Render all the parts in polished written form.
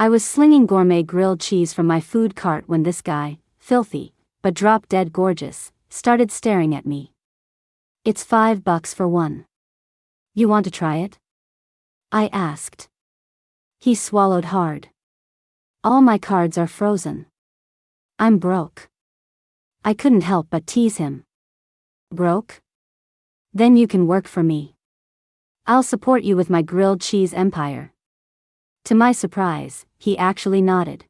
I was slinging gourmet grilled cheese from my food cart when this guy, filthy, but drop-dead gorgeous, started staring at me. "It's $5 for one. You want to try it?" I asked. He swallowed hard. "All my cards are frozen. I'm broke." I couldn't help but tease him. "Broke? Then you can work for me. I'll support you with my grilled cheese empire." To my surprise, he actually nodded.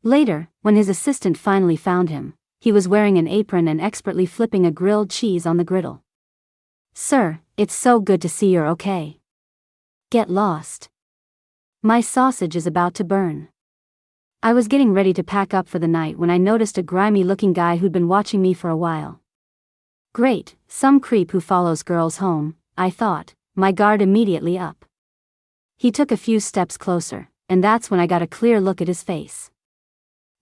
Later, when his assistant finally found him, he was wearing an apron and expertly flipping a grilled cheese on the griddle. "Sir, it's so good to see you're okay. Get lost. My sausage is about to burn." I was getting ready to pack up for the night when I noticed a grimy-looking guy who'd been watching me for a while. Great, some creep who follows girls home, I thought, my guard immediately up. He took a few steps closer, and that's when I got a clear look at his face.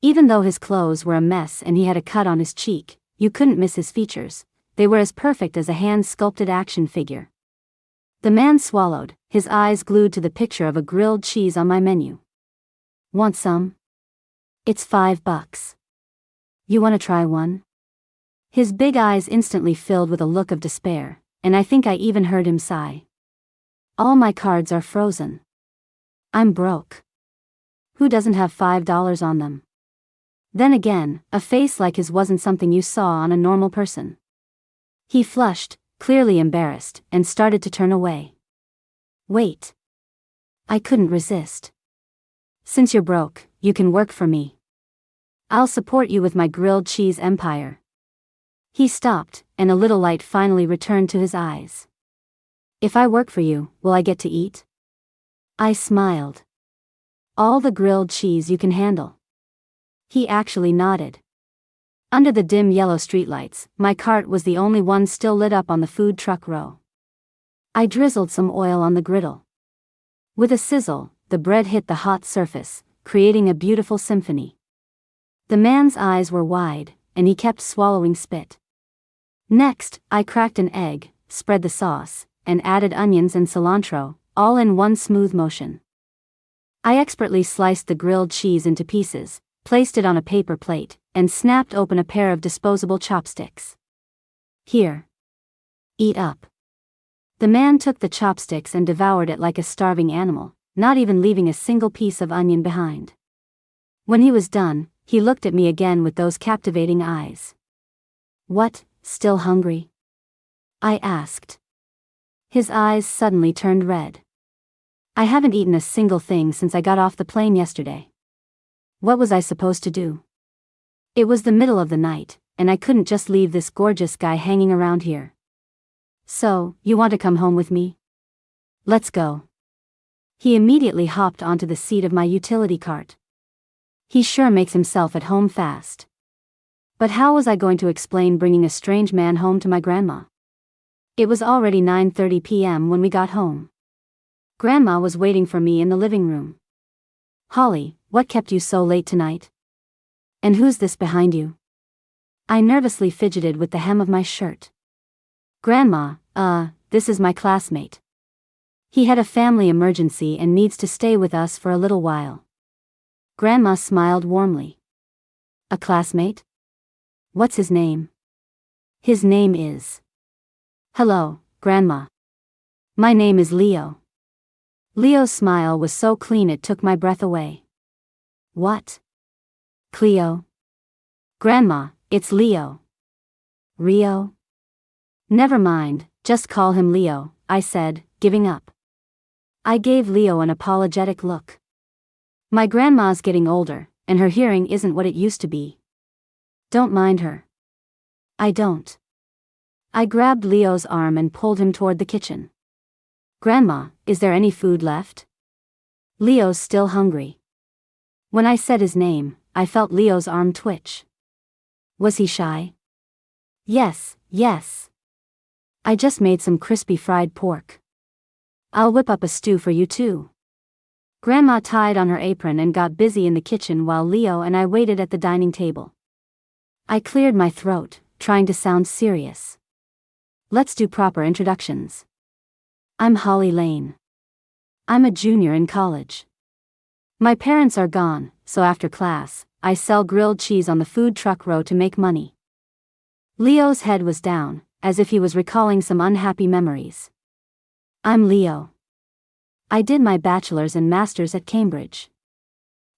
Even though his clothes were a mess and he had a cut on his cheek, you couldn't miss his features. They were as perfect as a hand-sculpted action figure. The man swallowed, his eyes glued to the picture of a grilled cheese on my menu. "Want some? It's $5. You want to try one?" His big eyes instantly filled with a look of despair, and I think I even heard him sigh. "All my cards are frozen. I'm broke. Who doesn't have $5 on them?" Then again, a face like his wasn't something you saw on a normal person. He flushed, clearly embarrassed, and started to turn away. "Wait." I couldn't resist. "Since you're broke, you can work for me. I'll support you with my grilled cheese empire." He stopped, and a little light finally returned to his eyes. "If I work for you, will I get to eat?" I smiled. "All the grilled cheese you can handle." He actually nodded. Under the dim yellow streetlights, my cart was the only one still lit up on the food truck row. I drizzled some oil on the griddle. With a sizzle, the bread hit the hot surface, creating a beautiful symphony. The man's eyes were wide, and he kept swallowing spit. Next, I cracked an egg, spread the sauce, and added onions and cilantro, all in one smooth motion. I expertly sliced the grilled cheese into pieces, placed it on a paper plate, and snapped open a pair of disposable chopsticks. "Here. Eat up." The man took the chopsticks and devoured it like a starving animal, not even leaving a single piece of onion behind. When he was done, he looked at me again with those captivating eyes. "What, still hungry?" I asked. His eyes suddenly turned red. "I haven't eaten a single thing since I got off the plane yesterday." What was I supposed to do? It was the middle of the night, and I couldn't just leave this gorgeous guy hanging around here. "So, you want to come home with me? Let's go." He immediately hopped onto the seat of my utility cart. He sure makes himself at home fast. But how was I going to explain bringing a strange man home to my grandma? It was already 9:30 p.m. when we got home. Grandma was waiting for me in the living room. "Holly, what kept you so late tonight? And who's this behind you?" I nervously fidgeted with the hem of my shirt. "Grandma, this is my classmate. He had a family emergency and needs to stay with us for a little while." Grandma smiled warmly. "A classmate? What's his name?" "His name is..." "Hello, Grandma. My name is Leo." Leo's smile was so clean it took my breath away. "What? Cleo?" "Grandma, it's Leo." "Rio?" "Never mind, just call him Leo," I said, giving up. I gave Leo an apologetic look. My grandma's getting older, and her hearing isn't what it used to be. Don't mind her. I don't. I grabbed Leo's arm and pulled him toward the kitchen. "Grandma, is there any food left?" Leo's still hungry. When I said his name, I felt Leo's arm twitch. Was he shy? Yes. I just made some crispy fried pork. I'll whip up a stew for you too." Grandma tied on her apron and got busy in the kitchen while Leo and I waited at the dining table. I cleared my throat, trying to sound serious. "Let's do proper introductions. I'm Holly Lane. I'm a junior in college. My parents are gone, so after class, I sell grilled cheese on the food truck row to make money. Leo's head was down, as if he was recalling some unhappy memories. I'm Leo. I did my bachelor's and master's at Cambridge.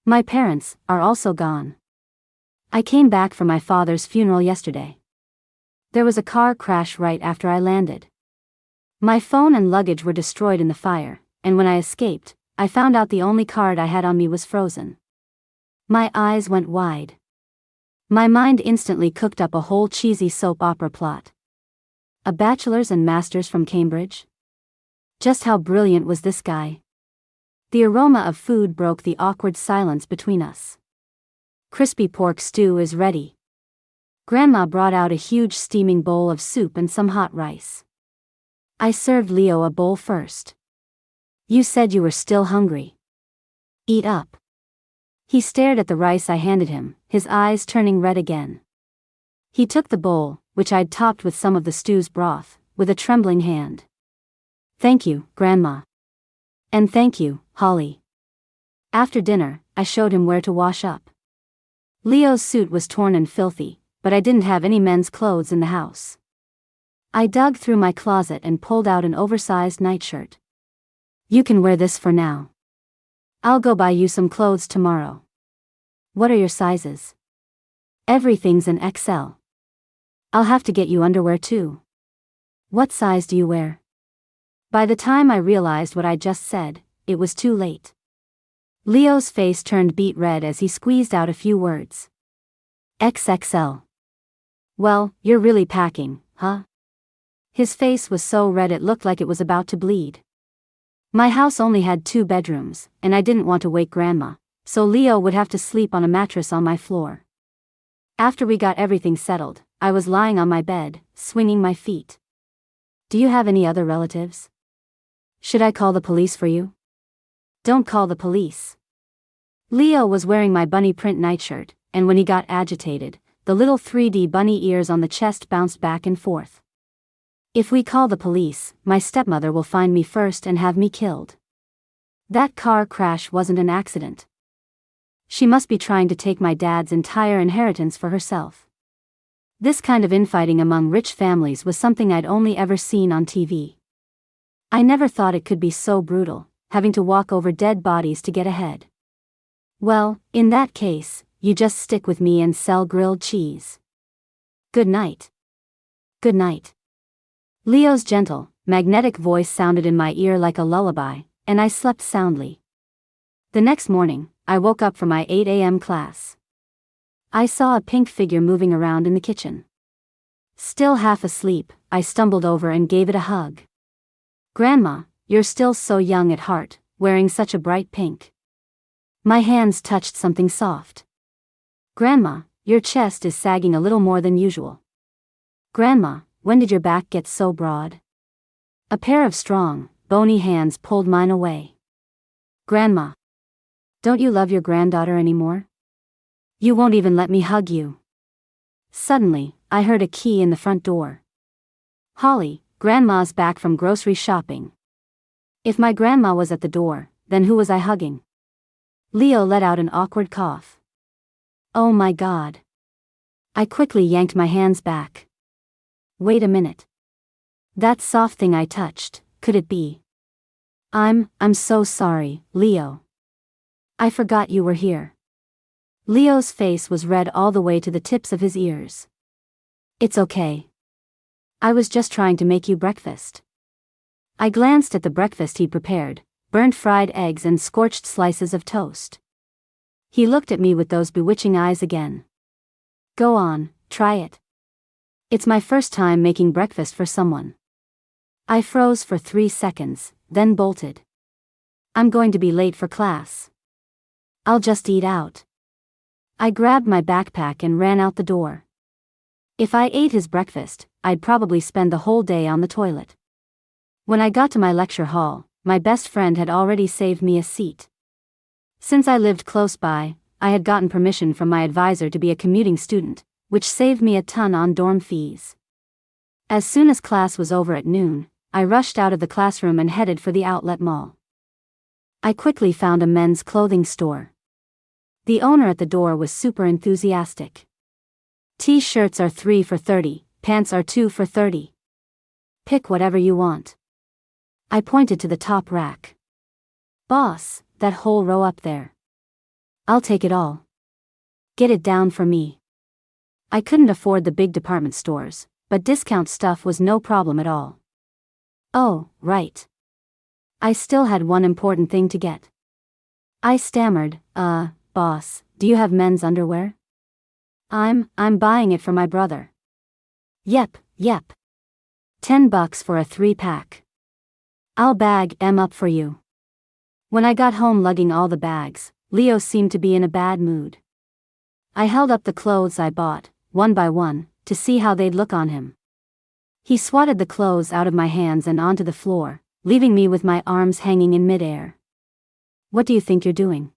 My parents are also gone. I came back from my father's funeral yesterday. There was a car crash right after I landed. My phone and luggage were destroyed in the fire, and when I escaped, I found out the only card I had on me was frozen. My eyes went wide. My mind instantly cooked up a whole cheesy soap opera plot. A bachelor's and master's from Cambridge? Just how brilliant was this guy? The aroma of food broke the awkward silence between us. Crispy pork stew is ready. Grandma brought out a huge steaming bowl of soup and some hot rice. I served Leo a bowl first. You said you were still hungry. Eat up. He stared at the rice I handed him, his eyes turning red again. He took the bowl, which I'd topped with some of the stew's broth, with a trembling hand. Thank you, Grandma. And thank you, Holly. After dinner, I showed him where to wash up. Leo's suit was torn and filthy, but I didn't have any men's clothes in the house. I dug through my closet and pulled out an oversized nightshirt. You can wear this for now. I'll go buy you some clothes tomorrow. What are your sizes? Everything's an XL. I'll have to get you underwear too. What size do you wear? By the time I realized what I just said, it was too late. Leo's face turned beet red as he squeezed out a few words. XXL. Well, you're really packing, huh? His face was so red it looked like it was about to bleed. My house only had 2 bedrooms, and I didn't want to wake Grandma, so Leo would have to sleep on a mattress on my floor. After we got everything settled, I was lying on my bed, swinging my feet. Do you have any other relatives? Should I call the police for you? Don't call the police. Leo was wearing my bunny print nightshirt, and when he got agitated, the little 3D bunny ears on the chest bounced back and forth. If we call the police, my stepmother will find me first and have me killed. That car crash wasn't an accident. She must be trying to take my dad's entire inheritance for herself. This kind of infighting among rich families was something I'd only ever seen on TV. I never thought it could be so brutal, having to walk over dead bodies to get ahead. Well, in that case, you just stick with me and sell grilled cheese. Good night. Good night. Leo's gentle, magnetic voice sounded in my ear like a lullaby, and I slept soundly. The next morning, I woke up for my 8 a.m. class. I saw a pink figure moving around in the kitchen. Still half asleep, I stumbled over and gave it a hug. Grandma, you're still so young at heart, wearing such a bright pink. My hands touched something soft. Grandma, your chest is sagging a little more than usual. Grandma, when did your back get so broad? A pair of strong, bony hands pulled mine away. Grandma. Don't you love your granddaughter anymore? You won't even let me hug you. Suddenly, I heard a key in the front door. Holly, Grandma's back from grocery shopping. If my grandma was at the door, then who was I hugging? Leo let out an awkward cough. Oh my God. I quickly yanked my hands back. Wait a minute. That soft thing I touched, could it be? I'm so sorry, Leo. I forgot you were here. Leo's face was red all the way to the tips of his ears. It's okay. I was just trying to make you breakfast. I glanced at the breakfast he'd prepared, burnt fried eggs and scorched slices of toast. He looked at me with those bewitching eyes again. Go on, try it. It's my first time making breakfast for someone. I froze for 3 seconds, then bolted. I'm going to be late for class. I'll just eat out. I grabbed my backpack and ran out the door. If I ate his breakfast, I'd probably spend the whole day on the toilet. When I got to my lecture hall, my best friend had already saved me a seat. Since I lived close by, I had gotten permission from my advisor to be a commuting student, which saved me a ton on dorm fees. As soon as class was over at noon, I rushed out of the classroom and headed for the outlet mall. I quickly found a men's clothing store. The owner at the door was super enthusiastic. T-shirts are 3 for $30, pants are 2 for $30. Pick whatever you want. I pointed to the top rack. Boss, that whole row up there. I'll take it all. Get it down for me. I couldn't afford the big department stores, but discount stuff was no problem at all. Oh, right. I still had one important thing to get. I stammered, boss, do you have men's underwear? I'm buying it for my brother. Yep. $10 for a 3-pack. I'll bag 'em up for you. When I got home lugging all the bags, Leo seemed to be in a bad mood. I held up the clothes I bought, one by one, to see how they'd look on him. He swatted the clothes out of my hands and onto the floor, leaving me with my arms hanging in midair. What do you think you're doing?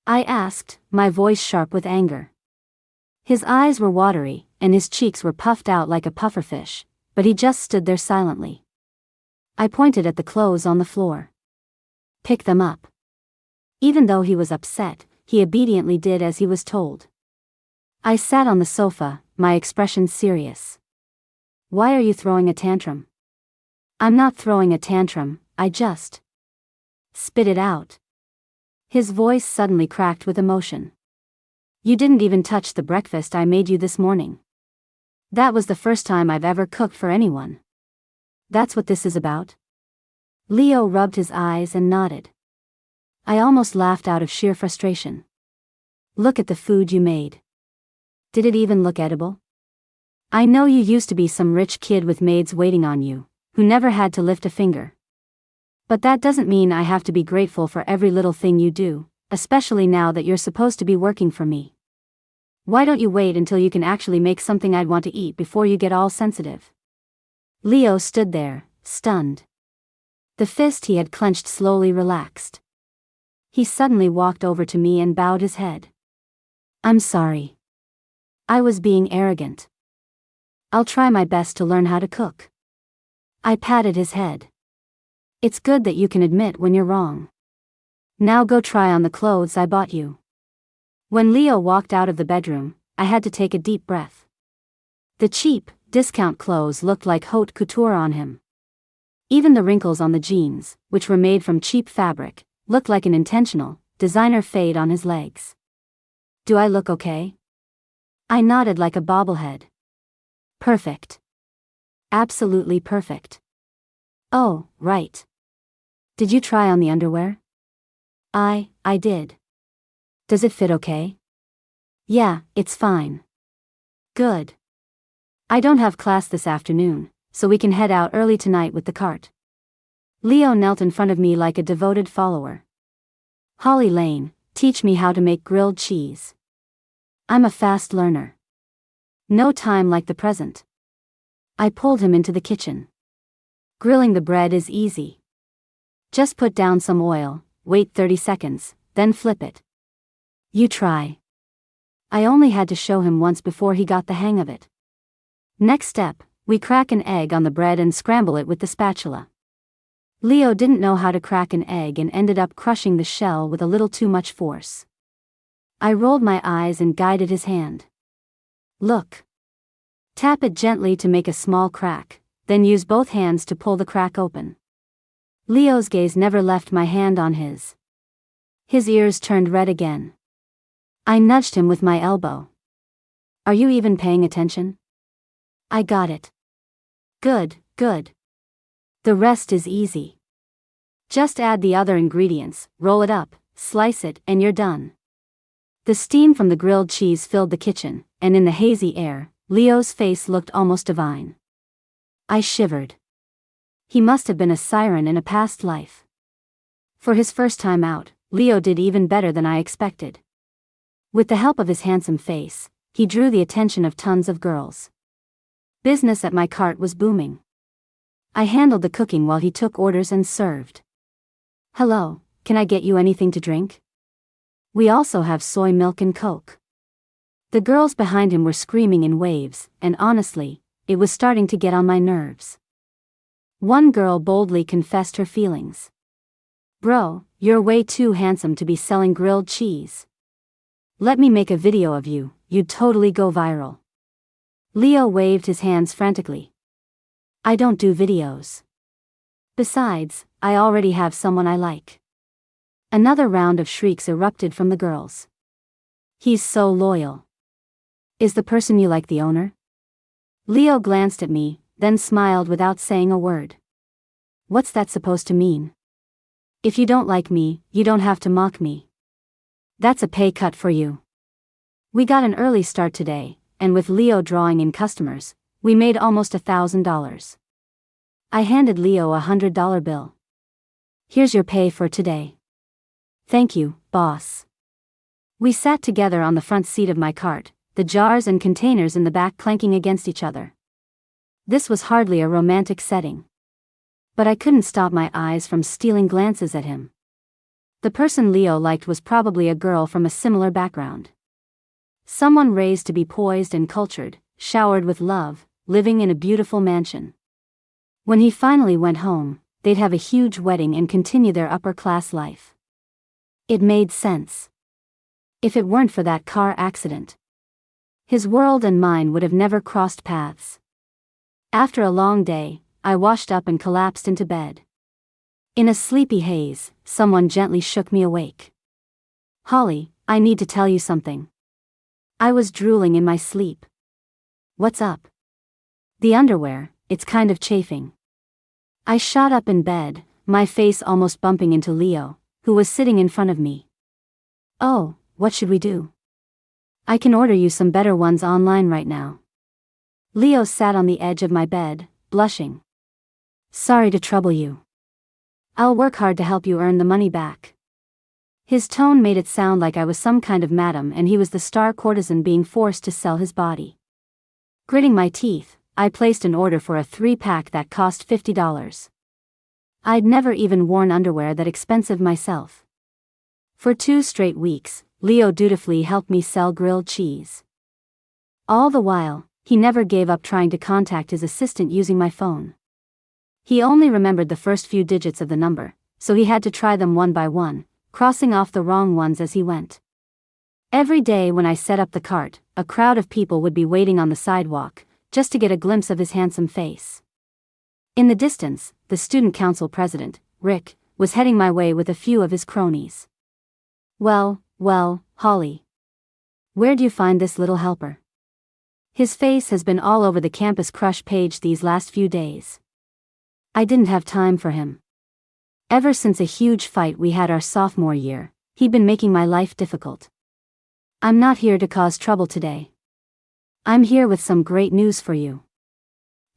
I asked, my voice sharp with anger. His eyes were watery, and his cheeks were puffed out like a pufferfish, but he just stood there silently. I pointed at the clothes on the floor. Pick them up. Even though he was upset, he obediently did as he was told. I sat on the sofa, my expression serious. Why are you throwing a tantrum? I'm not throwing a tantrum, I just... Spit it out. His voice suddenly cracked with emotion. You didn't even touch the breakfast I made you this morning. That was the first time I've ever cooked for anyone. That's what this is about? Leo rubbed his eyes and nodded. I almost laughed out of sheer frustration. Look at the food you made. Did it even look edible? I know you used to be some rich kid with maids waiting on you, who never had to lift a finger. But that doesn't mean I have to be grateful for every little thing you do, especially now that you're supposed to be working for me. Why don't you wait until you can actually make something I'd want to eat before you get all sensitive? Leo stood there, stunned. The fist he had clenched slowly relaxed. He suddenly walked over to me and bowed his head. I'm sorry. I was being arrogant. I'll try my best to learn how to cook. I patted his head. It's good that you can admit when you're wrong. Now go try on the clothes I bought you. When Leo walked out of the bedroom, I had to take a deep breath. The cheap, discount clothes looked like haute couture on him. Even the wrinkles on the jeans, which were made from cheap fabric, looked like an intentional, designer fade on his legs. Do I look okay? I nodded like a bobblehead. Perfect. Absolutely perfect. Oh, right. Did you try on the underwear? I did. Does it fit okay? Yeah, it's fine. Good. I don't have class this afternoon, so we can head out early tonight with the cart. Leo knelt in front of me like a devoted follower. Holly Lane, teach me how to make grilled cheese. I'm a fast learner. No time like the present. I pulled him into the kitchen. Grilling the bread is easy. Just put down some oil, wait 30 seconds, then flip it. You try. I only had to show him once before he got the hang of it. Next step, we crack an egg on the bread and scramble it with the spatula. Leo didn't know how to crack an egg and ended up crushing the shell with a little too much force. I rolled my eyes and guided his hand. Look. Tap it gently to make a small crack, then use both hands to pull the crack open. Leo's gaze never left my hand on his. His ears turned red again. I nudged him with my elbow. Are you even paying attention? I got it. Good. The rest is easy. Just add the other ingredients, roll it up, slice it, and you're done. The steam from the grilled cheese filled the kitchen, and in the hazy air, Leo's face looked almost divine. I shivered. He must have been a siren in a past life. For his first time out, Leo did even better than I expected. With the help of his handsome face, he drew the attention of tons of girls. Business at my cart was booming. I handled the cooking while he took orders and served. Hello, can I get you anything to drink? We also have soy milk and Coke. The girls behind him were screaming in waves, and honestly, it was starting to get on my nerves. One girl boldly confessed her feelings. Bro, you're way too handsome to be selling grilled cheese. Let me make a video of you, you'd totally go viral. Leo waved his hands frantically. I don't do videos. Besides, I already have someone I like. Another round of shrieks erupted from the girls. He's so loyal. Is the person you like the owner? Leo glanced at me, then smiled without saying a word. What's that supposed to mean? If you don't like me, you don't have to mock me. That's a pay cut for you. We got an early start today, and with Leo drawing in customers, we made almost $1,000. I handed Leo a $100 bill. Here's your pay for today. Thank you, boss. We sat together on the front seat of my cart, the jars and containers in the back clanking against each other. This was hardly a romantic setting. But I couldn't stop my eyes from stealing glances at him. The person Leo liked was probably a girl from a similar background. Someone raised to be poised and cultured, showered with love, living in a beautiful mansion. When he finally went home, they'd have a huge wedding and continue their upper-class life. It made sense. If it weren't for that car accident, his world and mine would have never crossed paths. After a long day, I washed up and collapsed into bed. In a sleepy haze, someone gently shook me awake. Holly, I need to tell you something. I was drooling in my sleep. What's up? The underwear, it's kind of chafing. I shot up in bed, my face almost bumping into Leo, who was sitting in front of me. Oh, what should we do? I can order you some better ones online right now. Leo sat on the edge of my bed, blushing. Sorry to trouble you. I'll work hard to help you earn the money back. His tone made it sound like I was some kind of madam and he was the star courtesan being forced to sell his body. Gritting my teeth, I placed an order for a 3-pack that cost $50. I'd never even worn underwear that expensive myself. For 2 straight weeks, Leo dutifully helped me sell grilled cheese. All the while, he never gave up trying to contact his assistant using my phone. He only remembered the first few digits of the number, so he had to try them one by one, crossing off the wrong ones as he went. Every day when I set up the cart, a crowd of people would be waiting on the sidewalk, just to get a glimpse of his handsome face. In the distance, the student council president, Rick, was heading my way with a few of his cronies. Well, Holly. Where'd you find this little helper? His face has been all over the Campus Crush page these last few days. I didn't have time for him. Ever since a huge fight we had our sophomore year, he'd been making my life difficult. I'm not here to cause trouble today. I'm here with some great news for you.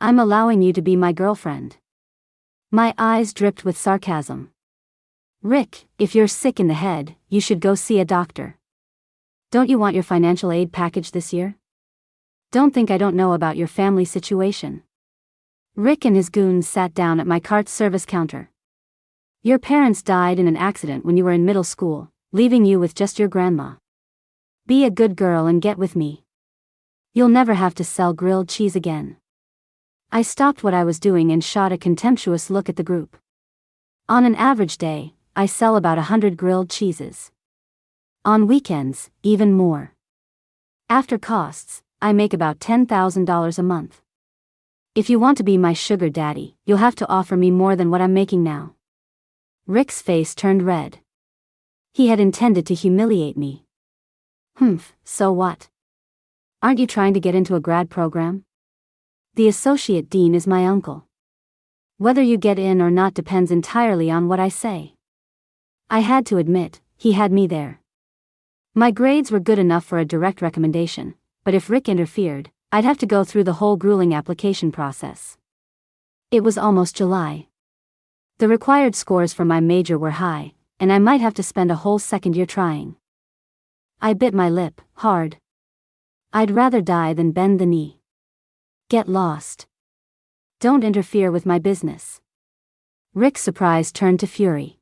I'm allowing you to be my girlfriend. My eyes dripped with sarcasm. Rick, if you're sick in the head, you should go see a doctor. Don't you want your financial aid package this year? Don't think I don't know about your family situation. Rick and his goons sat down at my cart's service counter. Your parents died in an accident when you were in middle school, leaving you with just your grandma. Be a good girl and get with me. You'll never have to sell grilled cheese again. I stopped what I was doing and shot a contemptuous look at the group. On an average day, I sell about 100 grilled cheeses. On weekends, even more. After costs, I make about $10,000 a month. If you want to be my sugar daddy, you'll have to offer me more than what I'm making now. Rick's face turned red. He had intended to humiliate me. So what? Aren't you trying to get into a grad program? The associate dean is my uncle. Whether you get in or not depends entirely on what I say. I had to admit, he had me there. My grades were good enough for a direct recommendation, but if Rick interfered, I'd have to go through the whole grueling application process. It was almost July. The required scores for my major were high, and I might have to spend a whole second year trying. I bit my lip, hard. I'd rather die than bend the knee. Get lost. Don't interfere with my business. Rick's surprise turned to fury.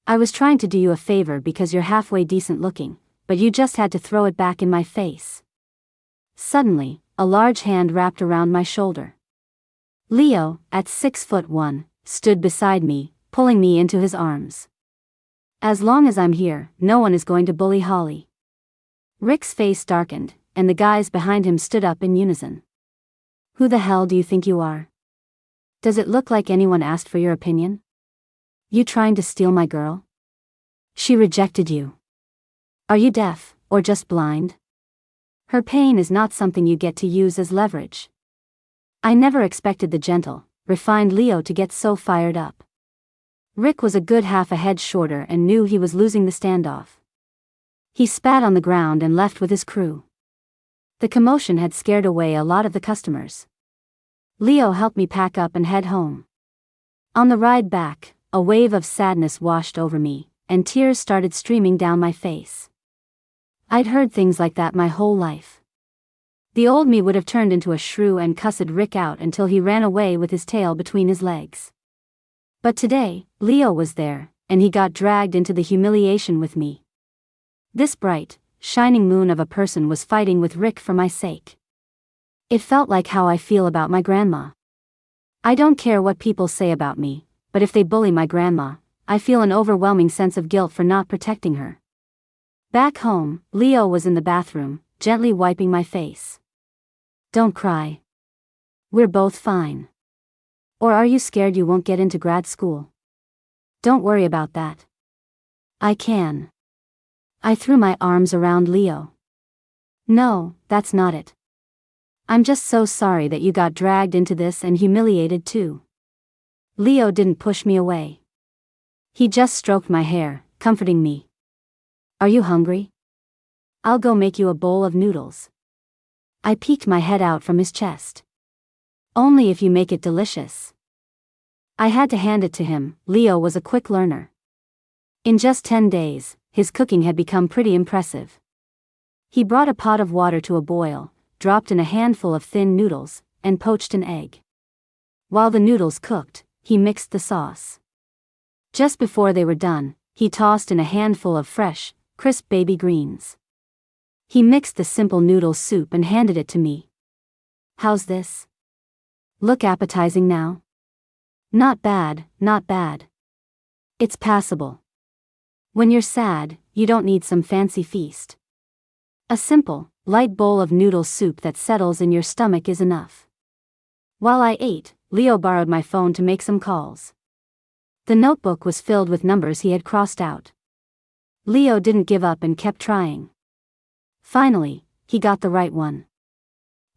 I was trying to do you a favor because you're halfway decent looking, but you just had to throw it back in my face. Suddenly, a large hand wrapped around my shoulder. Leo, at 6'1", stood beside me, pulling me into his arms. As long as I'm here, no one is going to bully Holly. Rick's face darkened, and the guys behind him stood up in unison. Who the hell do you think you are? Does it look like anyone asked for your opinion? You trying to steal my girl? She rejected you. Are you deaf, or just blind? Her pain is not something you get to use as leverage. I never expected the gentle, refined Leo to get so fired up. Rick was a good half a head shorter and knew he was losing the standoff. He spat on the ground and left with his crew. The commotion had scared away a lot of the customers. Leo helped me pack up and head home. On the ride back, a wave of sadness washed over me, and tears started streaming down my face. I'd heard things like that my whole life. The old me would have turned into a shrew and cussed Rick out until he ran away with his tail between his legs. But today, Leo was there, and he got dragged into the humiliation with me. This bright, shining moon of a person was fighting with Rick for my sake. It felt like how I feel about my grandma. I don't care what people say about me, but if they bully my grandma, I feel an overwhelming sense of guilt for not protecting her. Back home, Leo was in the bathroom, gently wiping my face. Don't cry. We're both fine. Or are you scared you won't get into grad school? Don't worry about that. I can. I threw my arms around Leo. No, that's not it. I'm just so sorry that you got dragged into this and humiliated too. Leo didn't push me away. He just stroked my hair, comforting me. Are you hungry? I'll go make you a bowl of noodles. I peeked my head out from his chest. Only if you make it delicious. I had to hand it to him. Leo was a quick learner. In just 10 days, his cooking had become pretty impressive. He brought a pot of water to a boil, dropped in a handful of thin noodles, and poached an egg. While the noodles cooked, he mixed the sauce. Just before they were done, he tossed in a handful of fresh, crisp baby greens. He mixed the simple noodle soup and handed it to me. How's this? Look appetizing now? Not bad, not bad. It's passable. When you're sad, you don't need some fancy feast. A simple, light bowl of noodle soup that settles in your stomach is enough. While I ate, Leo borrowed my phone to make some calls. The notebook was filled with numbers he had crossed out. Leo didn't give up and kept trying. Finally, he got the right one.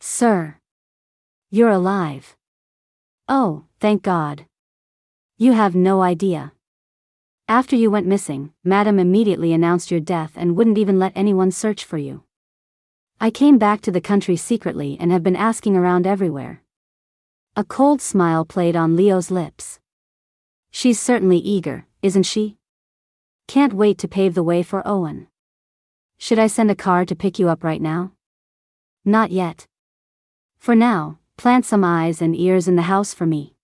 Sir. You're alive. Oh, thank God. You have no idea. After you went missing, Madam immediately announced your death and wouldn't even let anyone search for you. I came back to the country secretly and have been asking around everywhere. A cold smile played on Leo's lips. She's certainly eager, isn't she? Can't wait to pave the way for Owen. Should I send a car to pick you up right now? Not yet. For now, plant some eyes and ears in the house for me.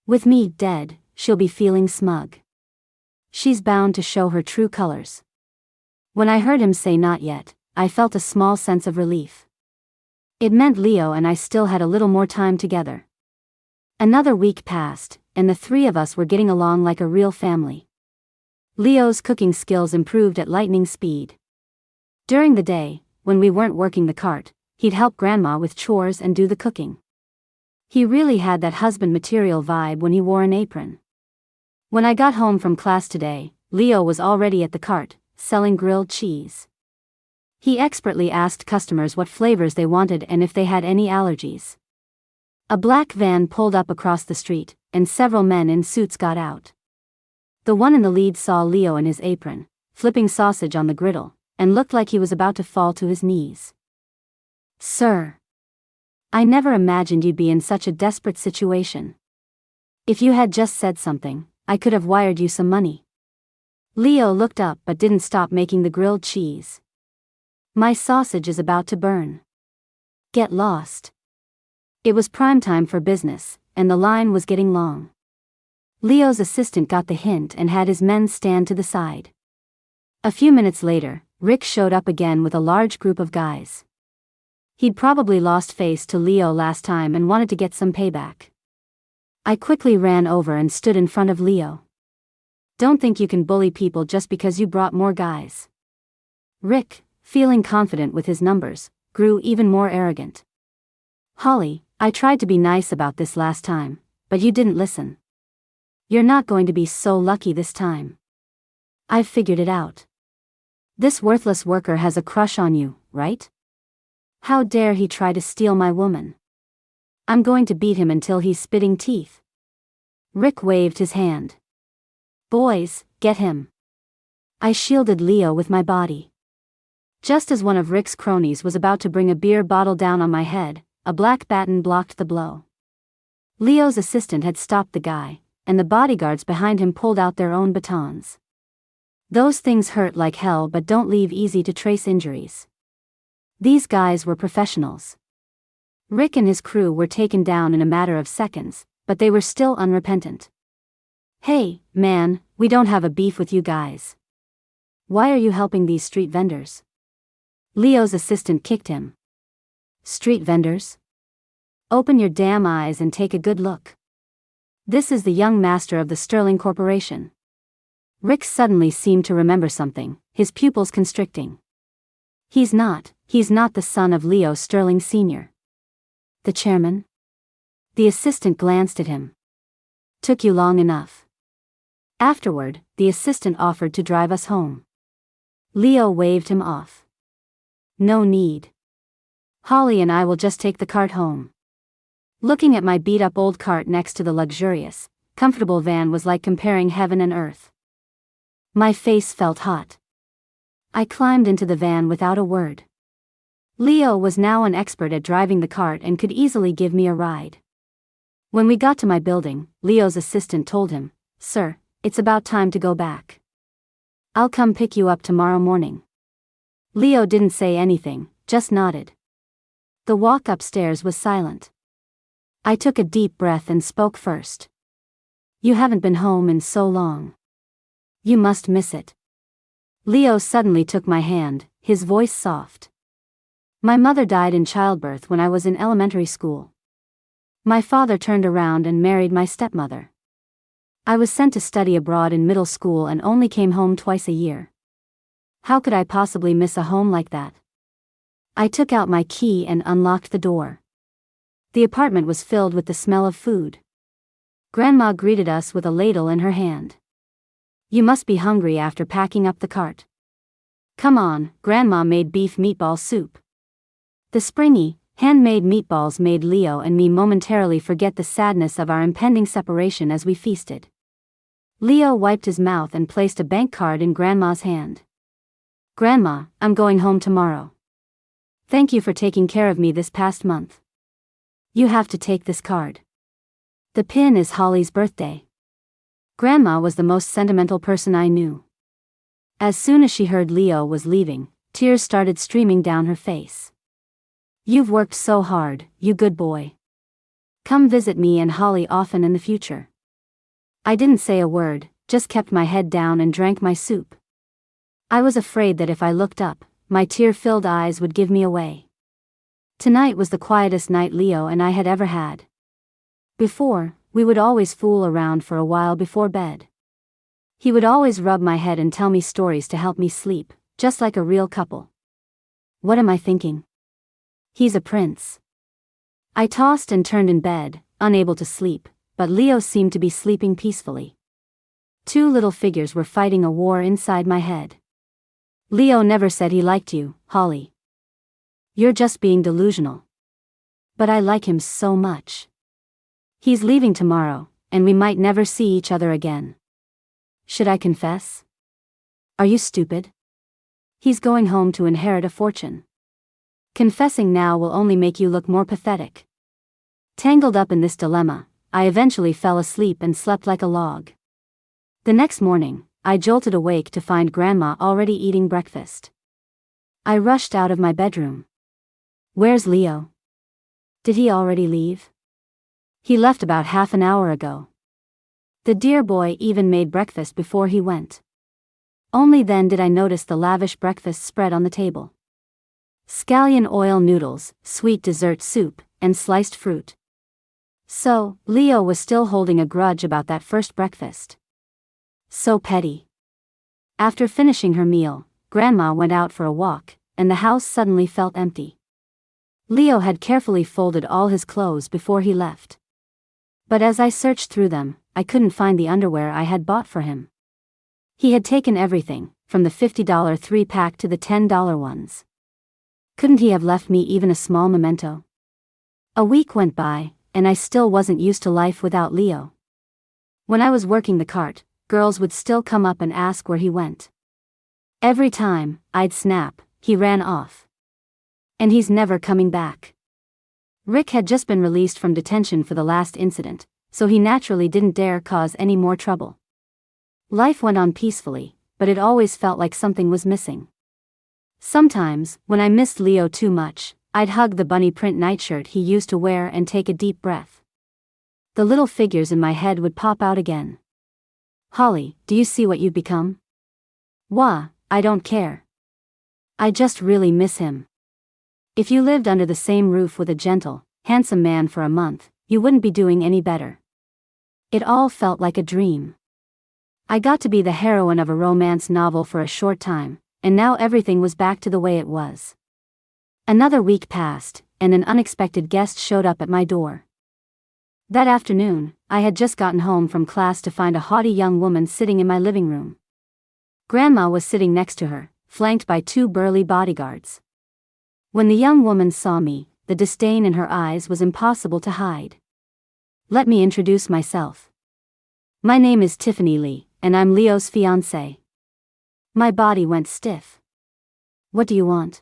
With me dead, she'll be feeling smug. She's bound to show her true colors. When I heard him say not yet, I felt a small sense of relief. It meant Leo and I still had a little more time together. Another week passed, and the three of us were getting along like a real family. Leo's cooking skills improved at lightning speed. During the day, when we weren't working the cart, he'd help Grandma with chores and do the cooking. He really had that husband material vibe when he wore an apron. When I got home from class today, Leo was already at the cart, selling grilled cheese. He expertly asked customers what flavors they wanted and if they had any allergies. A black van pulled up across the street, and several men in suits got out. The one in the lead saw Leo in his apron, flipping sausage on the griddle, and looked like he was about to fall to his knees. Sir. I never imagined you'd be in such a desperate situation. If you had just said something, I could have wired you some money. Leo looked up but didn't stop making the grilled cheese. My sausage is about to burn. Get lost. It was prime time for business, and the line was getting long. Leo's assistant got the hint and had his men stand to the side. A few minutes later, Rick showed up again with a large group of guys. He'd probably lost face to Leo last time and wanted to get some payback. I quickly ran over and stood in front of Leo. Don't think you can bully people just because you brought more guys. Rick, feeling confident with his numbers, grew even more arrogant. Holly, I tried to be nice about this last time, but you didn't listen. You're not going to be so lucky this time. I've figured it out. This worthless worker has a crush on you, right? How dare he try to steal my woman? I'm going to beat him until he's spitting teeth. Rick waved his hand. Boys, get him. I shielded Leo with my body. Just as one of Rick's cronies was about to bring a beer bottle down on my head, a black baton blocked the blow. Leo's assistant had stopped the guy, and the bodyguards behind him pulled out their own batons. Those things hurt like hell but don't leave easy to trace injuries. These guys were professionals. Rick and his crew were taken down in a matter of seconds, but they were still unrepentant. Hey, man, we don't have a beef with you guys. Why are you helping these street vendors? Leo's assistant kicked him. Street vendors? Open your damn eyes and take a good look. This is the young master of the Sterling Corporation. Rick suddenly seemed to remember something, his pupils constricting. He's not the son of Leo Sterling Sr. The chairman? The assistant glanced at him. Took you long enough. Afterward, the assistant offered to drive us home. Leo waved him off. No need. Holly and I will just take the cart home. Looking at my beat-up old cart next to the luxurious, comfortable van was like comparing heaven and earth. My face felt hot. I climbed into the van without a word. Leo was now an expert at driving the cart and could easily give me a ride. When we got to my building, Leo's assistant told him, "Sir, it's about time to go back. I'll come pick you up tomorrow morning." Leo didn't say anything, just nodded. The walk upstairs was silent. I took a deep breath and spoke first. You haven't been home in so long. You must miss it. Leo suddenly took my hand, his voice soft. My mother died in childbirth when I was in elementary school. My father turned around and married my stepmother. I was sent to study abroad in middle school and only came home twice a year. How could I possibly miss a home like that? I took out my key and unlocked the door. The apartment was filled with the smell of food. Grandma greeted us with a ladle in her hand. You must be hungry after packing up the cart. Come on, Grandma made beef meatball soup. The springy, handmade meatballs made Leo and me momentarily forget the sadness of our impending separation as we feasted. Leo wiped his mouth and placed a bank card in Grandma's hand. Grandma, I'm going home tomorrow. Thank you for taking care of me this past month. You have to take this card. The pin is Holly's birthday. Grandma was the most sentimental person I knew. As soon as she heard Leo was leaving, tears started streaming down her face. You've worked so hard, you good boy. Come visit me and Holly often in the future. I didn't say a word, just kept my head down and drank my soup. I was afraid that if I looked up, my tear-filled eyes would give me away. Tonight was the quietest night Leo and I had ever had. Before, we would always fool around for a while before bed. He would always rub my head and tell me stories to help me sleep, just like a real couple. What am I thinking? He's a prince. I tossed and turned in bed, unable to sleep, but Leo seemed to be sleeping peacefully. Two little figures were fighting a war inside my head. Leo never said he liked you, Holly. You're just being delusional. But I like him so much. He's leaving tomorrow, and we might never see each other again. Should I confess? Are you stupid? He's going home to inherit a fortune. Confessing now will only make you look more pathetic. Tangled up in this dilemma, I eventually fell asleep and slept like a log. The next morning, I jolted awake to find Grandma already eating breakfast. I rushed out of my bedroom. Where's Leo? Did he already leave? He left about half an hour ago. The dear boy even made breakfast before he went. Only then did I notice the lavish breakfast spread on the table. Scallion oil noodles, sweet dessert soup, and sliced fruit. So, Leo was still holding a grudge about that first breakfast. So petty. After finishing her meal, Grandma went out for a walk, and the house suddenly felt empty. Leo had carefully folded all his clothes before he left. But as I searched through them, I couldn't find the underwear I had bought for him. He had taken everything, from the $50 3-pack to the $10 ones. Couldn't he have left me even a small memento? A week went by, and I still wasn't used to life without Leo. When I was working the cart, girls would still come up and ask where he went. Every time, I'd snap, he ran off. And he's never coming back. Rick had just been released from detention for the last incident, so he naturally didn't dare cause any more trouble. Life went on peacefully, but it always felt like something was missing. Sometimes, when I missed Leo too much, I'd hug the bunny print nightshirt he used to wear and take a deep breath. The little figures in my head would pop out again. Holly, do you see what you've become? Wah, I don't care. I just really miss him. If you lived under the same roof with a gentle, handsome man for a month, you wouldn't be doing any better. It all felt like a dream. I got to be the heroine of a romance novel for a short time, and now everything was back to the way it was. Another week passed, and an unexpected guest showed up at my door. That afternoon, I had just gotten home from class to find a haughty young woman sitting in my living room. Grandma was sitting next to her, flanked by 2 burly bodyguards. When the young woman saw me, the disdain in her eyes was impossible to hide. Let me introduce myself. My name is Tiffany Lee, and I'm Leo's fiancée. My body went stiff. What do you want?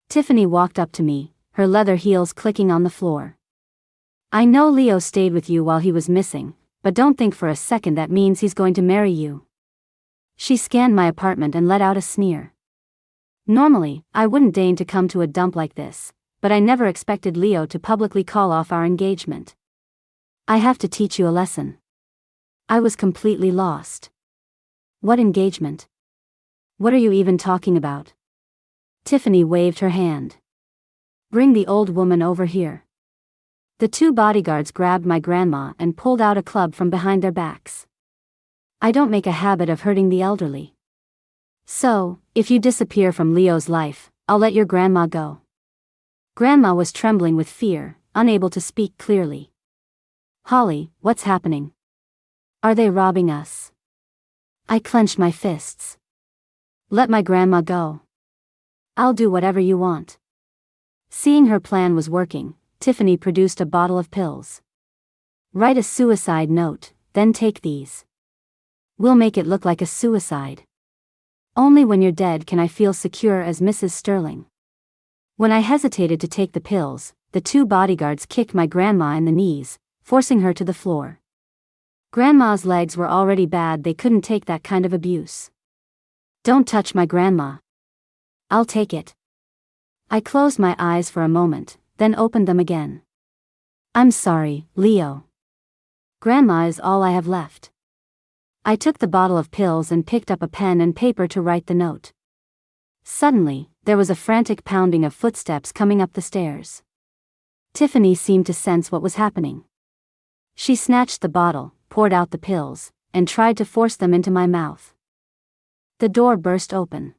Tiffany walked up to me, her leather heels clicking on the floor. I know Leo stayed with you while he was missing, but don't think for a second that means he's going to marry you. She scanned my apartment and let out a sneer. Normally, I wouldn't deign to come to a dump like this, but I never expected Leo to publicly call off our engagement. I have to teach you a lesson. I was completely lost. What engagement? What are you even talking about? Tiffany waved her hand. Bring the old woman over here. The 2 bodyguards grabbed my grandma and pulled out a club from behind their backs. I don't make a habit of hurting the elderly. So, if you disappear from Leo's life, I'll let your grandma go. Grandma was trembling with fear, unable to speak clearly. Holly, what's happening? Are they robbing us? I clenched my fists. Let my grandma go. I'll do whatever you want. Seeing her plan was working, Tiffany produced a bottle of pills. Write a suicide note, then take these. We'll make it look like a suicide. Only when you're dead can I feel secure as Mrs. Sterling. When I hesitated to take the pills, the 2 bodyguards kicked my grandma in the knees, forcing her to the floor. Grandma's legs were already bad, they couldn't take that kind of abuse. Don't touch my grandma. I'll take it. I closed my eyes for a moment, then opened them again. I'm sorry, Leo. Grandma is all I have left. I took the bottle of pills and picked up a pen and paper to write the note. Suddenly, there was a frantic pounding of footsteps coming up the stairs. Tiffany seemed to sense what was happening. She snatched the bottle, poured out the pills, and tried to force them into my mouth. The door burst open.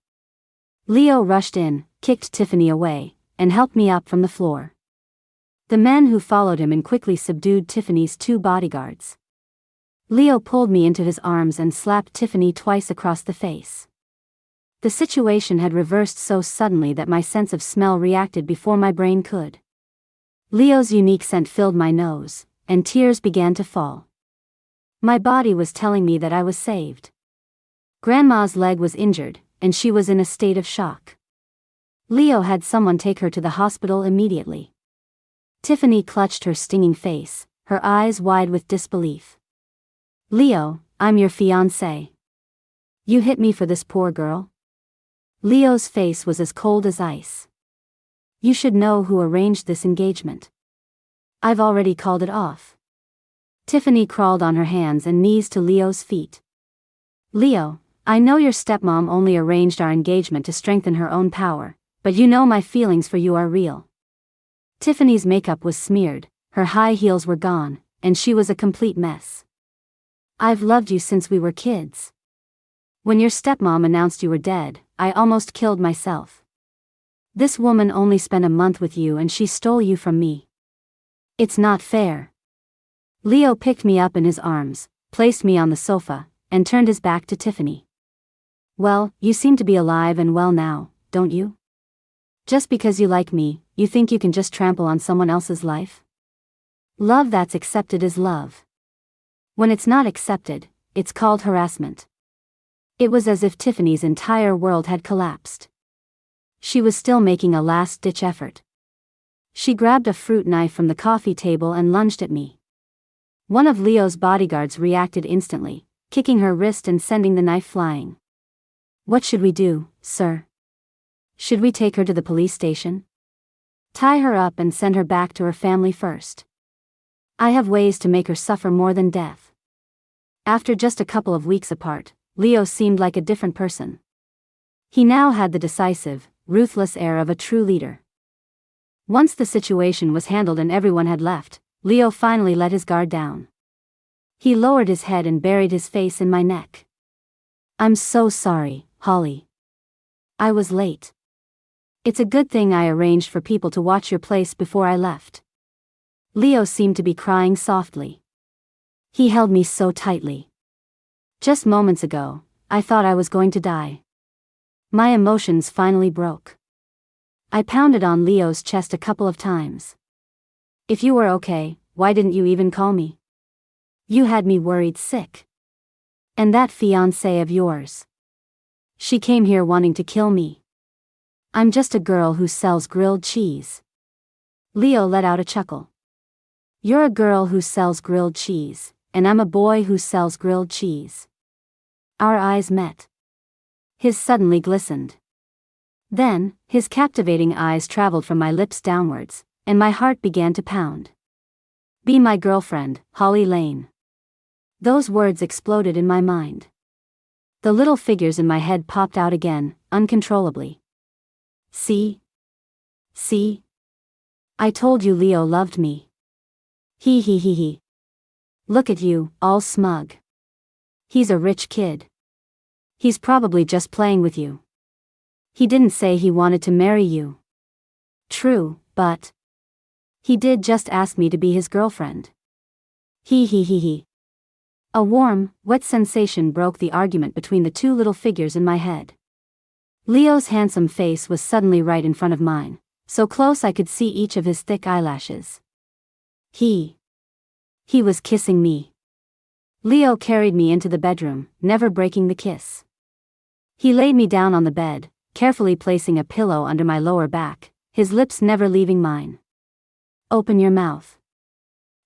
Leo rushed in, kicked Tiffany away, and helped me up from the floor. The men who followed him in quickly subdued Tiffany's 2 bodyguards. Leo pulled me into his arms and slapped Tiffany twice across the face. The situation had reversed so suddenly that my sense of smell reacted before my brain could. Leo's unique scent filled my nose, and tears began to fall. My body was telling me that I was saved. Grandma's leg was injured, and she was in a state of shock. Leo had someone take her to the hospital immediately. Tiffany clutched her stinging face, her eyes wide with disbelief. Leo, I'm your fiancé. You hit me for this poor girl? Leo's face was as cold as ice. You should know who arranged this engagement. I've already called it off. Tiffany crawled on her hands and knees to Leo's feet. Leo, I know your stepmom only arranged our engagement to strengthen her own power, but you know my feelings for you are real. Tiffany's makeup was smeared, her high heels were gone, and she was a complete mess. I've loved you since we were kids. When your stepmom announced you were dead, I almost killed myself. This woman only spent a month with you and she stole you from me. It's not fair. Leo picked me up in his arms, placed me on the sofa, and turned his back to Tiffany. Well, you seem to be alive and well now, don't you? Just because you like me, you think you can just trample on someone else's life? Love that's accepted is love. When it's not accepted, it's called harassment. It was as if Tiffany's entire world had collapsed. She was still making a last-ditch effort. She grabbed a fruit knife from the coffee table and lunged at me. One of Leo's bodyguards reacted instantly, kicking her wrist and sending the knife flying. What should we do, sir? Should we take her to the police station? Tie her up and send her back to her family first. I have ways to make her suffer more than death. After just a couple of weeks apart, Leo seemed like a different person. He now had the decisive, ruthless air of a true leader. Once the situation was handled and everyone had left, Leo finally let his guard down. He lowered his head and buried his face in my neck. I'm so sorry, Holly. I was late. It's a good thing I arranged for people to watch your place before I left. Leo seemed to be crying softly. He held me so tightly. Just moments ago, I thought I was going to die. My emotions finally broke. I pounded on Leo's chest a couple of times. If you were okay, why didn't you even call me? You had me worried sick. And that fiancée of yours. She came here wanting to kill me. I'm just a girl who sells grilled cheese. Leo let out a chuckle. You're a girl who sells grilled cheese, and I'm a boy who sells grilled cheese. Our eyes met. His suddenly glistened. Then, his captivating eyes traveled from my lips downwards, and my heart began to pound. Be my girlfriend, Holly Lane. Those words exploded in my mind. The little figures in my head popped out again, uncontrollably. See? I told you Leo loved me. He. Look at you, all smug. He's a rich kid. He's probably just playing with you. He didn't say he wanted to marry you. True, but he did just ask me to be his girlfriend. He. A warm, wet sensation broke the argument between the two little figures in my head. Leo's handsome face was suddenly right in front of mine, so close I could see each of his thick eyelashes. He was kissing me. Leo carried me into the bedroom, never breaking the kiss. He laid me down on the bed, carefully placing a pillow under my lower back, his lips never leaving mine. Open your mouth.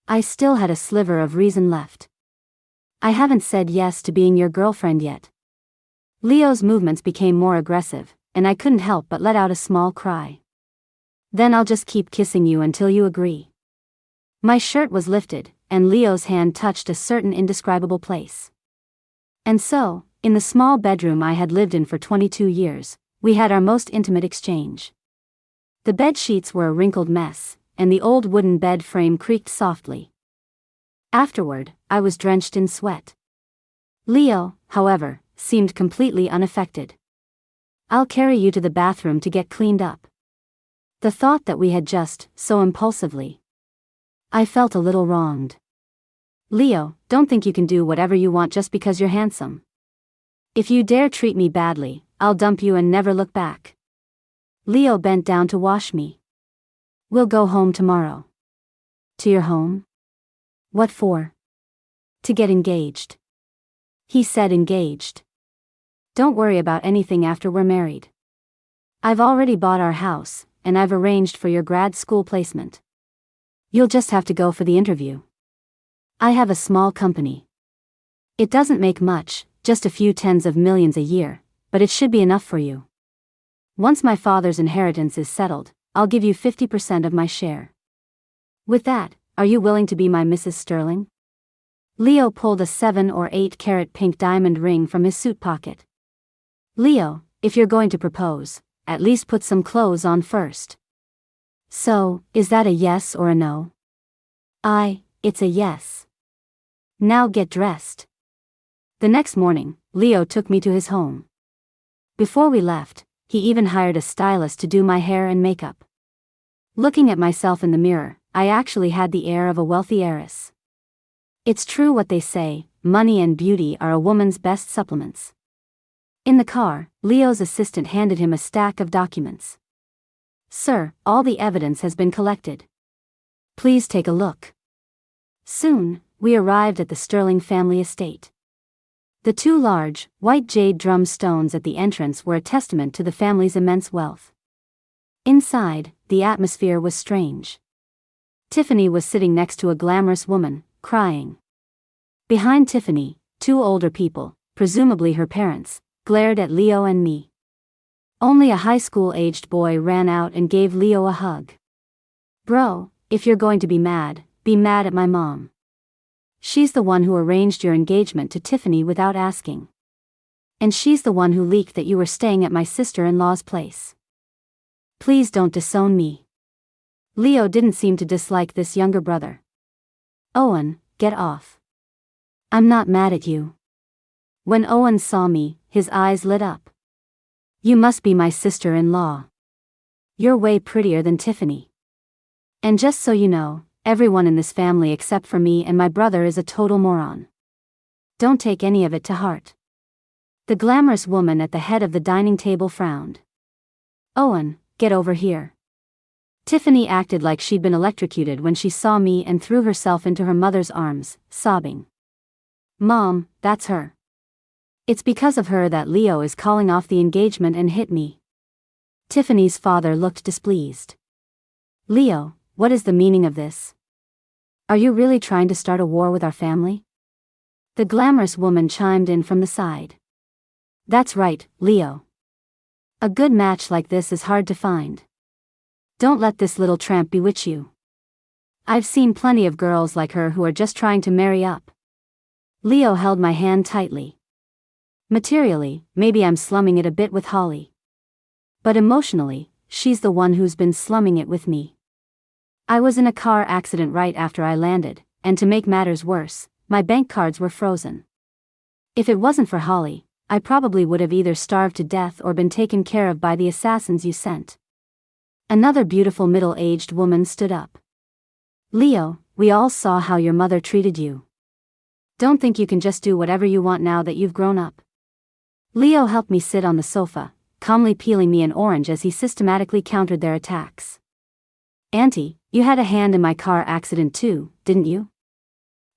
I still had a sliver of reason left. I haven't said yes to being your girlfriend yet. Leo's movements became more aggressive, and I couldn't help but let out a small cry. Then I'll just keep kissing you until you agree. My shirt was lifted, and Leo's hand touched a certain indescribable place. And so, in the small bedroom I had lived in for 22 years, we had our most intimate exchange. The bed sheets were a wrinkled mess, and the old wooden bed frame creaked softly. Afterward, I was drenched in sweat. Leo, however, seemed completely unaffected. I'll carry you to the bathroom to get cleaned up. The thought that we had just, so impulsively. I felt a little wronged. Leo, don't think you can do whatever you want just because you're handsome. If you dare treat me badly, I'll dump you and never look back. Leo bent down to wash me. We'll go home tomorrow. To your home? What for? To get engaged. He said engaged. Don't worry about anything after we're married. I've already bought our house, and I've arranged for your grad school placement. You'll just have to go for the interview. I have a small company. It doesn't make much, just a few tens of millions a year, but it should be enough for you. Once my father's inheritance is settled, I'll give you 50% of my share. With that, are you willing to be my Mrs. Sterling? Leo pulled a 7 or 8 carat pink diamond ring from his suit pocket. Leo, if you're going to propose, at least put some clothes on first. So, is that a yes or a no? It's a yes. Now get dressed. The next morning, Leo took me to his home. Before we left, he even hired a stylist to do my hair and makeup. Looking at myself in the mirror, I actually had the air of a wealthy heiress. It's true what they say, money and beauty are a woman's best supplements. In the car, Leo's assistant handed him a stack of documents. "Sir, all the evidence has been collected. Please take a look." Soon, we arrived at the Sterling family estate. The two large, white jade drum stones at the entrance were a testament to the family's immense wealth. Inside, the atmosphere was strange. Tiffany was sitting next to a glamorous woman, crying. Behind Tiffany, two older people, presumably her parents, glared at Leo and me. Only a high school-aged boy ran out and gave Leo a hug. "Bro, if you're going to be mad at my mom. She's the one who arranged your engagement to Tiffany without asking. And she's the one who leaked that you were staying at my sister-in-law's place. Please don't disown me." Leo didn't seem to dislike this younger brother. "Owen, get off. I'm not mad at you." When Owen saw me, his eyes lit up. "You must be my sister-in-law. You're way prettier than Tiffany. And just so you know, everyone in this family except for me and my brother is a total moron. Don't take any of it to heart." The glamorous woman at the head of the dining table frowned. "Owen, get over here." Tiffany acted like she'd been electrocuted when she saw me and threw herself into her mother's arms, sobbing. "Mom, that's her. It's because of her that Leo is calling off the engagement and hit me." Tiffany's father looked displeased. "Leo, what is the meaning of this? Are you really trying to start a war with our family?" The glamorous woman chimed in from the side. "That's right, Leo. A good match like this is hard to find. Don't let this little tramp bewitch you. I've seen plenty of girls like her who are just trying to marry up." Leo held my hand tightly. "Materially, maybe I'm slumming it a bit with Holly. But emotionally, she's the one who's been slumming it with me. I was in a car accident right after I landed, and to make matters worse, my bank cards were frozen. If it wasn't for Holly, I probably would have either starved to death or been taken care of by the assassins you sent." Another beautiful middle-aged woman stood up. "Leo, we all saw how your mother treated you. Don't think you can just do whatever you want now that you've grown up." Leo helped me sit on the sofa, calmly peeling me an orange as he systematically countered their attacks. "Auntie, you had a hand in my car accident too, didn't you?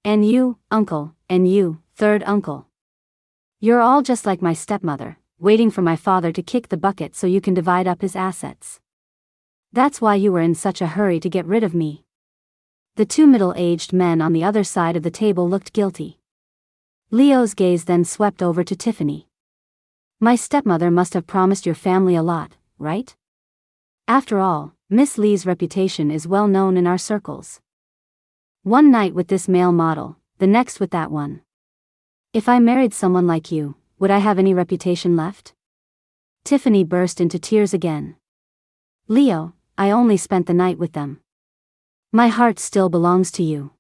And you, uncle, and you, third uncle. You're all just like my stepmother, waiting for my father to kick the bucket so you can divide up his assets. That's why you were in such a hurry to get rid of me." The two middle-aged men on the other side of the table looked guilty. Leo's gaze then swept over to Tiffany. "My stepmother must have promised your family a lot, right? After all, Miss Lee's reputation is well known in our circles. One night with this male model, the next with that one. If I married someone like you, would I have any reputation left?" Tiffany burst into tears again. "Leo, I only spent the night with them. My heart still belongs to you."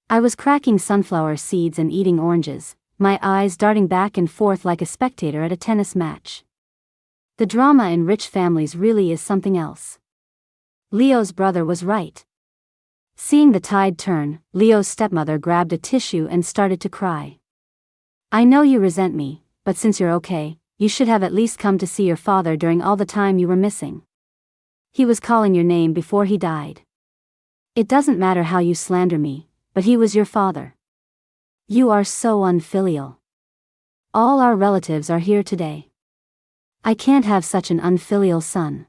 I was cracking sunflower seeds and eating oranges, my eyes darting back and forth like a spectator at a tennis match. The drama in rich families really is something else. Leo's brother was right. Seeing the tide turn, Leo's stepmother grabbed a tissue and started to cry. "I know you resent me, but since you're okay, you should have at least come to see your father during all the time you were missing. He was calling your name before he died. It doesn't matter how you slander me, but he was your father. You are so unfilial. All our relatives are here today. I can't have such an unfilial son.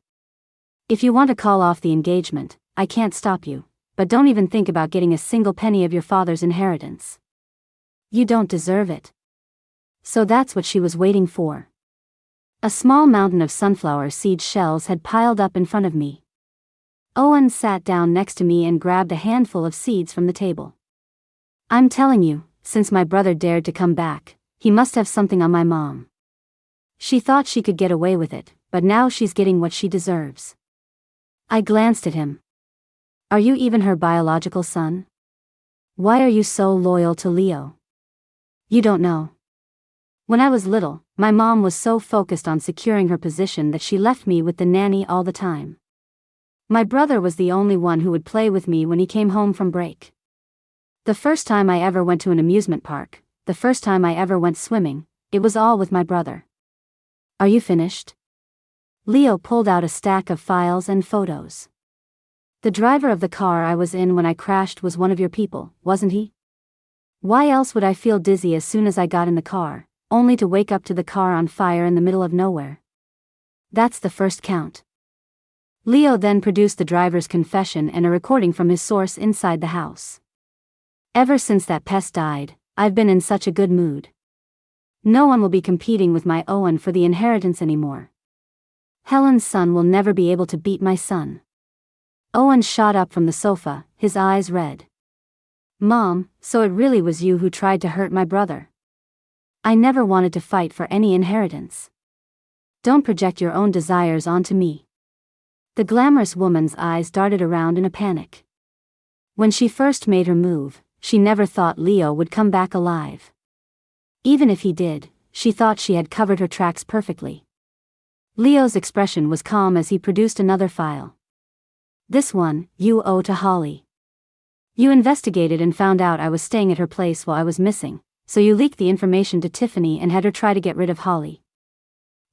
If you want to call off the engagement, I can't stop you, but don't even think about getting a single penny of your father's inheritance. You don't deserve it." So that's what she was waiting for. A small mountain of sunflower seed shells had piled up in front of me. Owen sat down next to me and grabbed a handful of seeds from the table. "I'm telling you, since my brother dared to come back, he must have something on my mom. She thought she could get away with it, but now she's getting what she deserves." I glanced at him. "Are you even her biological son? Why are you so loyal to Leo? You don't know. When I was little, my mom was so focused on securing her position that she left me with the nanny all the time. My brother was the only one who would play with me when he came home from break. The first time I ever went to an amusement park, the first time I ever went swimming, it was all with my brother. Are you finished? Leo pulled out a stack of files and photos. The driver of the car I was in when I crashed was one of your people, wasn't he? Why else would I feel dizzy as soon as I got in the car, only to wake up to the car on fire in the middle of nowhere? That's the first count. Leo then produced the driver's confession and a recording from his source inside the house. Ever since that pest died, I've been in such a good mood. No one will be competing with my Owen for the inheritance anymore. Helen's son will never be able to beat my son. Owen shot up from the sofa, his eyes red. Mom, so it really was you who tried to hurt my brother. I never wanted to fight for any inheritance. Don't project your own desires onto me. The glamorous woman's eyes darted around in a panic. When she first made her move, she never thought Leo would come back alive. Even if he did, she thought she had covered her tracks perfectly. Leo's expression was calm as he produced another file. This one, you owe to Holly. You investigated and found out I was staying at her place while I was missing, so you leaked the information to Tiffany and had her try to get rid of Holly.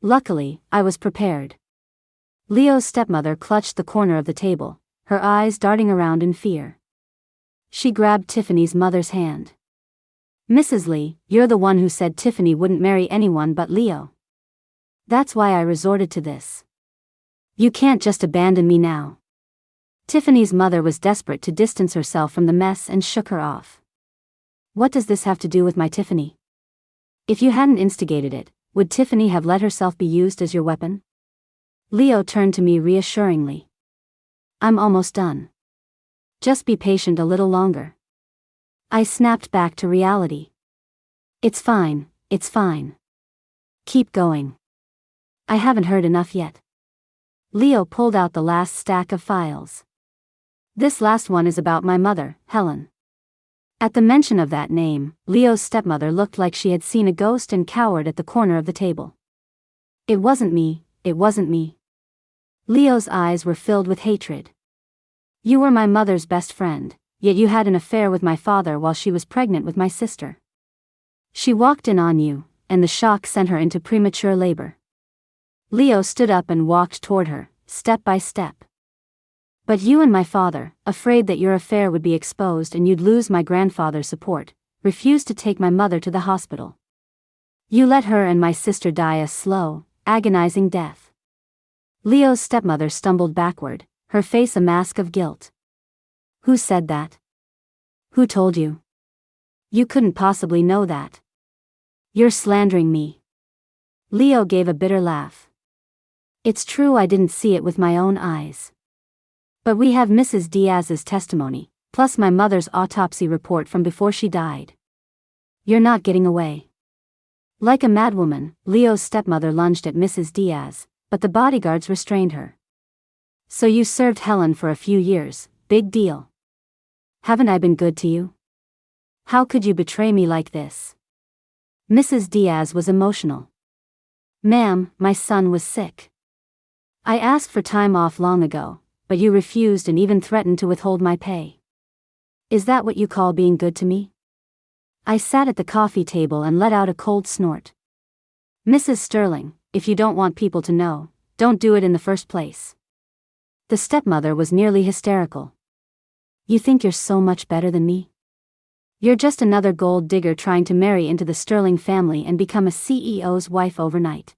Luckily, I was prepared. Leo's stepmother clutched the corner of the table, her eyes darting around in fear. She grabbed Tiffany's mother's hand. Mrs. Lee, you're the one who said Tiffany wouldn't marry anyone but Leo. That's why I resorted to this. You can't just abandon me now. Tiffany's mother was desperate to distance herself from the mess and shook her off. What does this have to do with my Tiffany? If you hadn't instigated it, would Tiffany have let herself be used as your weapon? Leo turned to me reassuringly. I'm almost done. Just be patient a little longer. I snapped back to reality. It's fine, it's fine. Keep going. I haven't heard enough yet. Leo pulled out the last stack of files. This last one is about my mother, Helen. At the mention of that name, Leo's stepmother looked like she had seen a ghost and cowered at the corner of the table. It wasn't me, it wasn't me. Leo's eyes were filled with hatred. You were my mother's best friend, yet you had an affair with my father while she was pregnant with my sister. She walked in on you, and the shock sent her into premature labor. Leo stood up and walked toward her, step by step. But you and my father, afraid that your affair would be exposed and you'd lose my grandfather's support, refused to take my mother to the hospital. You let her and my sister die a slow, agonizing death. Leo's stepmother stumbled backward, her face a mask of guilt. Who said that? Who told you? You couldn't possibly know that. You're slandering me. Leo gave a bitter laugh. It's true I didn't see it with my own eyes. But we have Mrs. Diaz's testimony, plus my mother's autopsy report from before she died. You're not getting away. Like a madwoman, Leo's stepmother lunged at Mrs. Diaz, but the bodyguards restrained her. So you served Helen for a few years, big deal. Haven't I been good to you? How could you betray me like this? Mrs. Diaz was emotional. Ma'am, my son was sick. I asked for time off long ago, but you refused and even threatened to withhold my pay. Is that what you call being good to me? I sat at the coffee table and let out a cold snort. Mrs. Sterling, if you don't want people to know, don't do it in the first place. The stepmother was nearly hysterical. You think you're so much better than me? You're just another gold digger trying to marry into the Sterling family and become a CEO's wife overnight.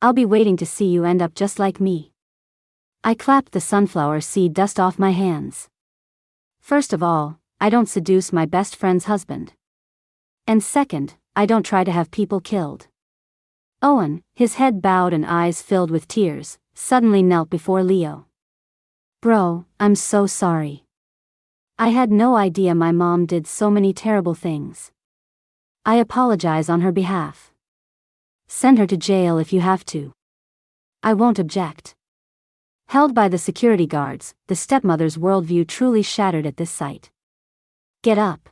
I'll be waiting to see you end up just like me. I clapped the sunflower seed dust off my hands. First of all, I don't seduce my best friend's husband. And second, I don't try to have people killed. Owen, his head bowed and eyes filled with tears, suddenly knelt before Leo. Bro, I'm so sorry. I had no idea my mom did so many terrible things. I apologize on her behalf. Send her to jail if you have to. I won't object. Held by the security guards, the stepmother's worldview truly shattered at this sight. Get up.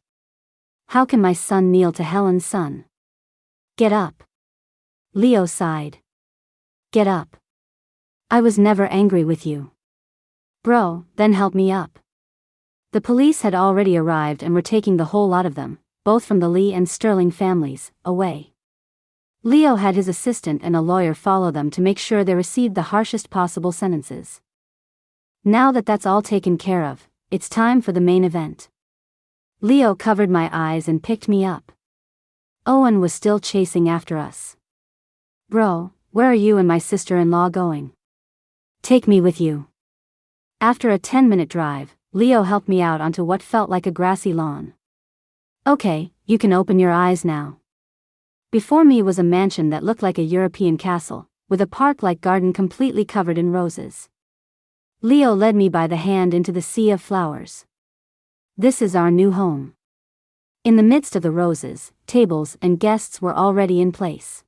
How can my son kneel to Helen's son? Get up. Leo sighed. Get up. I was never angry with you. Bro, then help me up. The police had already arrived and were taking the whole lot of them, both from the Lee and Sterling families, away. Leo had his assistant and a lawyer follow them to make sure they received the harshest possible sentences. Now that that's all taken care of, it's time for the main event. Leo covered my eyes and picked me up. Owen was still chasing after us. Bro, where are you and my sister-in-law going? Take me with you. After a 10-minute drive, Leo helped me out onto what felt like a grassy lawn. Okay, you can open your eyes now. Before me was a mansion that looked like a European castle, with a park-like garden completely covered in roses. Leo led me by the hand into the sea of flowers. This is our new home. In the midst of the roses, tables and guests were already in place.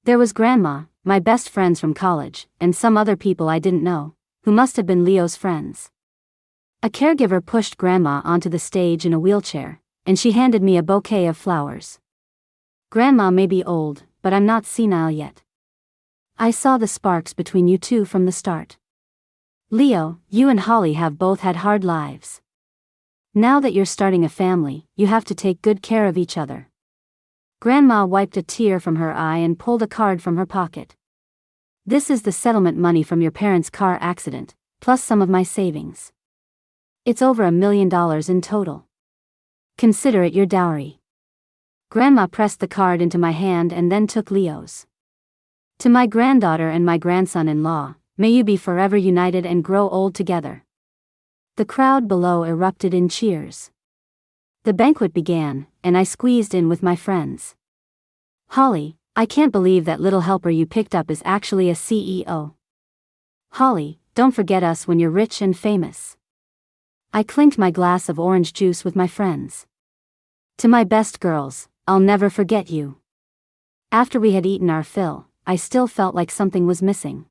There was Grandma, my best friends from college, and some other people I didn't know, who must have been Leo's friends. A caregiver pushed Grandma onto the stage in a wheelchair, and she handed me a bouquet of flowers. Grandma may be old, but I'm not senile yet. I saw the sparks between you two from the start. Leo, you and Holly have both had hard lives. Now that you're starting a family, you have to take good care of each other. Grandma wiped a tear from her eye and pulled a card from her pocket. This is the settlement money from your parents' car accident, plus some of my savings. It's over $1 million in total. Consider it your dowry. Grandma pressed the card into my hand and then took Leo's. To my granddaughter and my grandson-in-law, may you be forever united and grow old together. The crowd below erupted in cheers. The banquet began, and I squeezed in with my friends. Holly, I can't believe that little helper you picked up is actually a CEO. Holly, don't forget us when you're rich and famous. I clinked my glass of orange juice with my friends. To my best girls, I'll never forget you. After we had eaten our fill, I still felt like something was missing.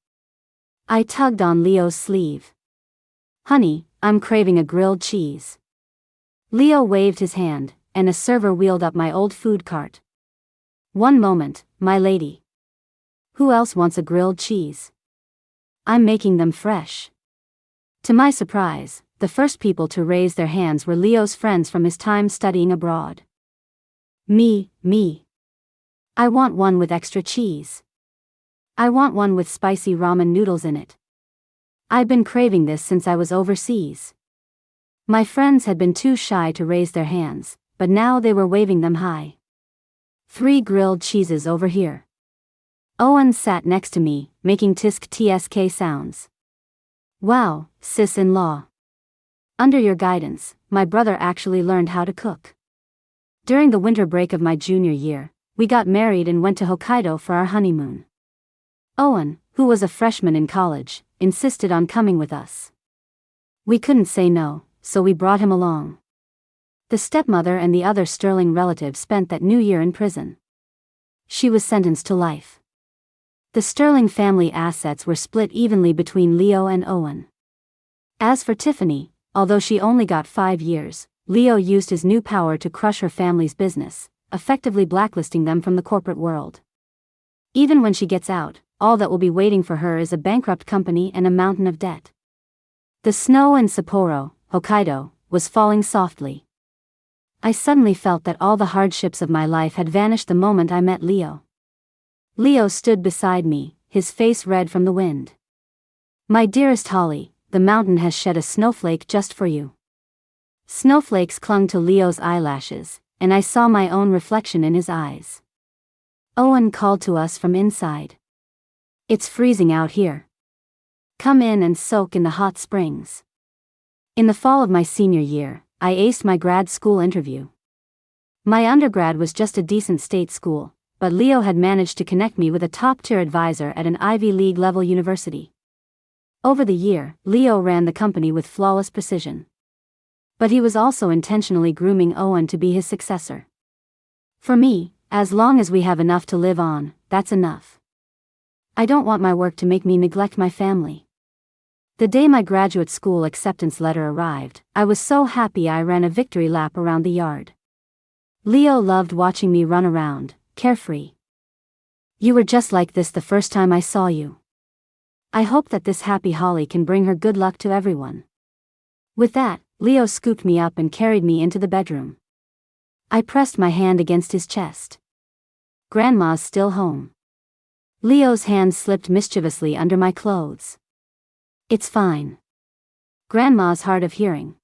I tugged on Leo's sleeve. Honey, I'm craving a grilled cheese. Leo waved his hand, and a server wheeled up my old food cart. One moment, my lady. Who else wants a grilled cheese? I'm making them fresh. To my surprise, the first people to raise their hands were Leo's friends from his time studying abroad. Me. I want one with extra cheese. I want one with spicy ramen noodles in it. I've been craving this since I was overseas. My friends had been too shy to raise their hands, but now they were waving them high. 3 grilled cheeses over here. Owen sat next to me, making tsk sounds. Wow, sis-in-law. Under your guidance, my brother actually learned how to cook. During the winter break of my junior year, we got married and went to Hokkaido for our honeymoon. Owen, who was a freshman in college, insisted on coming with us. We couldn't say no, so we brought him along. The stepmother and the other Sterling relatives spent that new year in prison. She was sentenced to life. The Sterling family assets were split evenly between Leo and Owen. As for Tiffany, although she only got 5 years, Leo used his new power to crush her family's business, effectively blacklisting them from the corporate world. Even when she gets out, all that will be waiting for her is a bankrupt company and a mountain of debt. The snow in Sapporo, Hokkaido, was falling softly. I suddenly felt that all the hardships of my life had vanished the moment I met Leo. Leo stood beside me, his face red from the wind. My dearest Holly, the mountain has shed a snowflake just for you. Snowflakes clung to Leo's eyelashes, and I saw my own reflection in his eyes. Owen called to us from inside. It's freezing out here. Come in and soak in the hot springs. In the fall of my senior year, I aced my grad school interview. My undergrad was just a decent state school, but Leo had managed to connect me with a top-tier advisor at an Ivy League-level university. Over the year, Leo ran the company with flawless precision. But he was also intentionally grooming Owen to be his successor. For me, as long as we have enough to live on, that's enough. I don't want my work to make me neglect my family. The day my graduate school acceptance letter arrived, I was so happy I ran a victory lap around the yard. Leo loved watching me run around, carefree. You were just like this the first time I saw you. I hope that this happy Holly can bring her good luck to everyone. With that, Leo scooped me up and carried me into the bedroom. I pressed my hand against his chest. Grandma's still home. Leo's hand slipped mischievously under my clothes. It's fine. Grandma's hard of hearing.